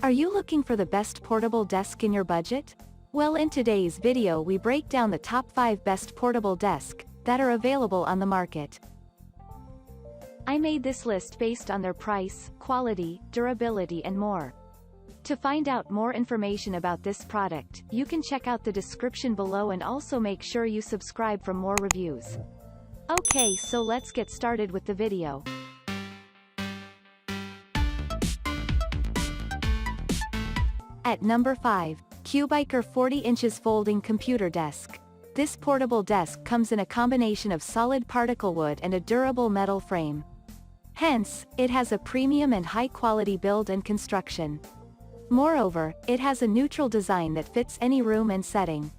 Are you looking for the best portable desk in your budget? Well, in today's video we break down the top 5 best portable desks that are available on the market. I made this list based on their price, quality, durability and more. To find out more information about this product, you can check out the description below and also make sure you subscribe for more reviews. Okay, so let's get started with the video. At number 5, QBiker 40 inches folding computer desk. This portable desk comes in a combination of solid particle wood and a durable metal frame. Hence, it has a premium and high-quality build and construction. Moreover, it has a neutral design that fits any room and setting.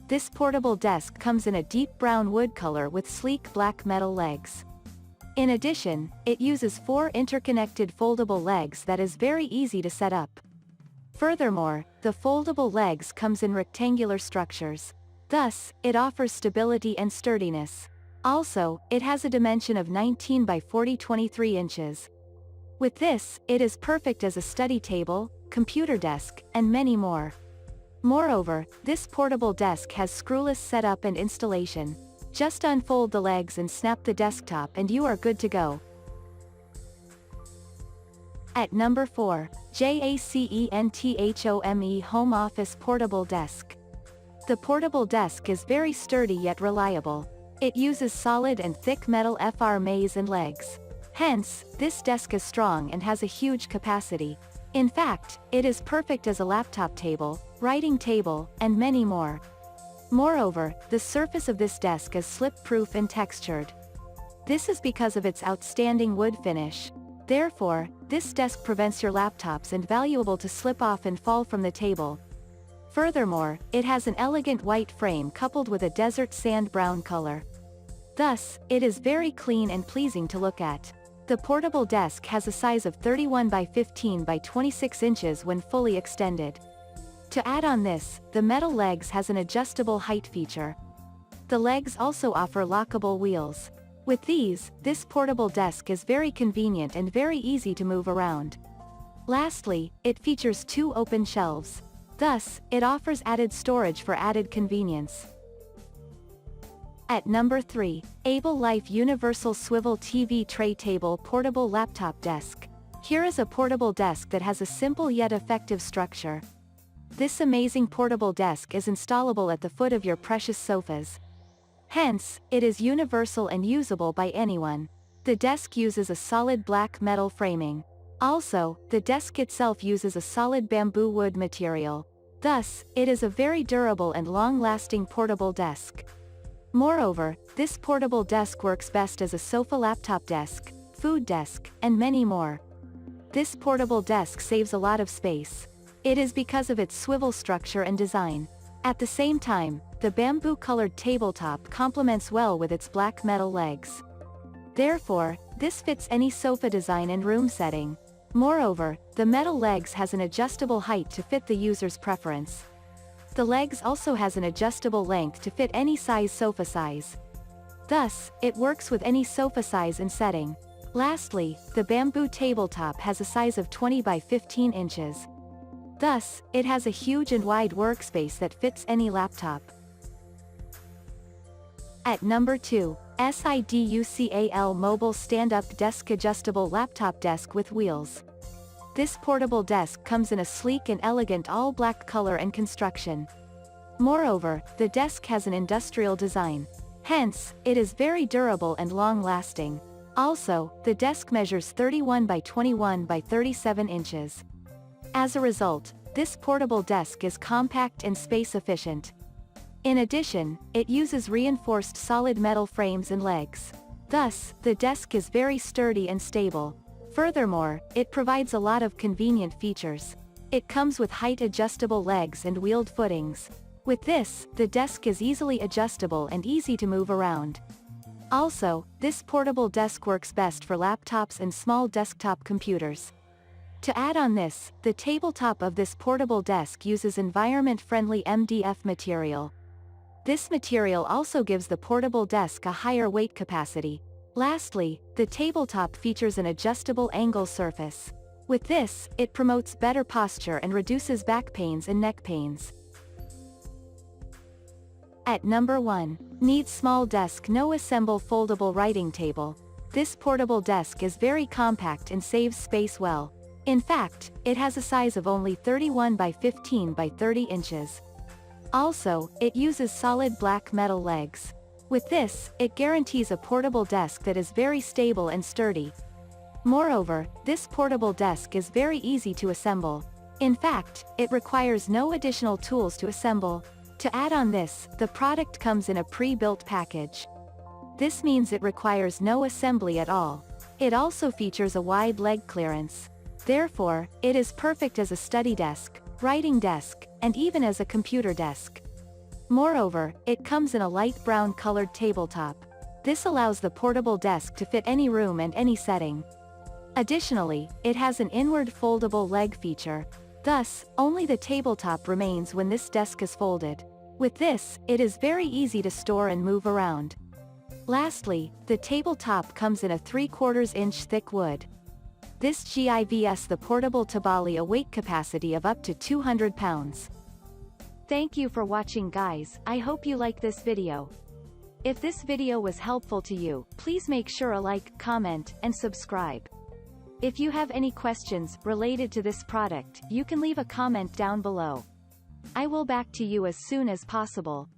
This portable desk comes in a deep brown wood color with sleek black metal legs. In addition, it uses 4 interconnected foldable legs that is very easy to set up. Furthermore, the foldable legs comes in rectangular structures. Thus, it offers stability and sturdiness. Also, it has a dimension of 19 by 23 inches. With this, it is perfect as a study table, computer desk, and many more. Moreover, this portable desk has screwless setup and installation. Just unfold the legs and snap the desktop and you are good to go. At number 4, JACENTHOME Home Office Portable Desk. The portable desk is very sturdy yet reliable. It uses solid and thick metal frames and legs. Hence, this desk is strong and has a huge capacity. In fact, it is perfect as a laptop table, writing table, and many more. Moreover, the surface of this desk is slip-proof and textured. This is because of its outstanding wood finish. Therefore, this desk prevents your laptops and valuable to slip off and fall from the table. Furthermore, it has an elegant white frame coupled with a desert sand brown color. Thus, it is very clean and pleasing to look at. The portable desk has a size of 31 by 15 by 26 inches when fully extended. To add on this, the metal legs has an adjustable height feature. The legs also offer lockable wheels. With these, this portable desk is very convenient and very easy to move around. Lastly, it features 2 open shelves. Thus, it offers added storage for added convenience. At number 3, Ablelife Universal Swivel TV Tray Table Portable Laptop Desk. Here is a portable desk that has a simple yet effective structure. This amazing portable desk is installable at the foot of your precious sofas. Hence, it is universal and usable by anyone. The desk uses a solid black metal framing. Also, the desk itself uses a solid bamboo wood material. Thus, it is a very durable and long-lasting portable desk. Moreover, this portable desk works best as a sofa laptop desk, food desk, and many more. This portable desk saves a lot of space. It is because of its swivel structure and design. At the same time, the bamboo-colored tabletop complements well with its black metal legs. Therefore, this fits any sofa design and room setting. Moreover, the metal legs has an adjustable height to fit the user's preference. The legs also has an adjustable length to fit any size sofa size. Thus, it works with any sofa size and setting. Lastly, the bamboo tabletop has a size of 20 by 15 inches. Thus, it has a huge and wide workspace that fits any laptop. At number 2, SIDUCAL Mobile Stand-Up Desk Adjustable Laptop Desk with Wheels. This portable desk comes in a sleek and elegant all-black color and construction. Moreover, the desk has an industrial design. Hence, it is very durable and long-lasting. Also, the desk measures 31 by 21 by 37 inches. As a result, this portable desk is compact and space-efficient. In addition, it uses reinforced solid metal frames and legs. Thus, the desk is very sturdy and stable. Furthermore, it provides a lot of convenient features. It comes with height-adjustable legs and wheeled footings. With this, the desk is easily adjustable and easy to move around. Also, this portable desk works best for laptops and small desktop computers. To add on this, the tabletop of this portable desk uses environment-friendly MDF material. This material also gives the portable desk a higher weight capacity. Lastly, the tabletop features an adjustable angle surface. With this, it promotes better posture and reduces back pains and neck pains. At number 1. Needs small desk. No assemble foldable writing table. This portable desk is very compact and saves space well. In fact, it has a size of only 31 by 15 by 30 inches. Also, it uses solid black metal legs. With this, it guarantees a portable desk that is very stable and sturdy. Moreover, this portable desk is very easy to assemble. In fact, it requires no additional tools to assemble. To add on this, the product comes in a pre-built package. This means it requires no assembly at all. It also features a wide leg clearance. Therefore, it is perfect as a study desk, writing desk, and even as a computer desk. Moreover, it comes in a light brown colored tabletop. This allows the portable desk to fit any room and any setting. Additionally, it has an inward foldable leg feature. Thus, only the tabletop remains when this desk is folded. With this, it is very easy to store and move around. Lastly, the tabletop comes in a 3/4 inch thick wood. This gives the portable tabali a weight capacity of up to 200 pounds. Thank you for watching, guys. I hope you like this video. If this video was helpful to you, please make sure to like, comment, and subscribe. If you have any questions related to this product, you can leave a comment down below. I will back to you as soon as possible.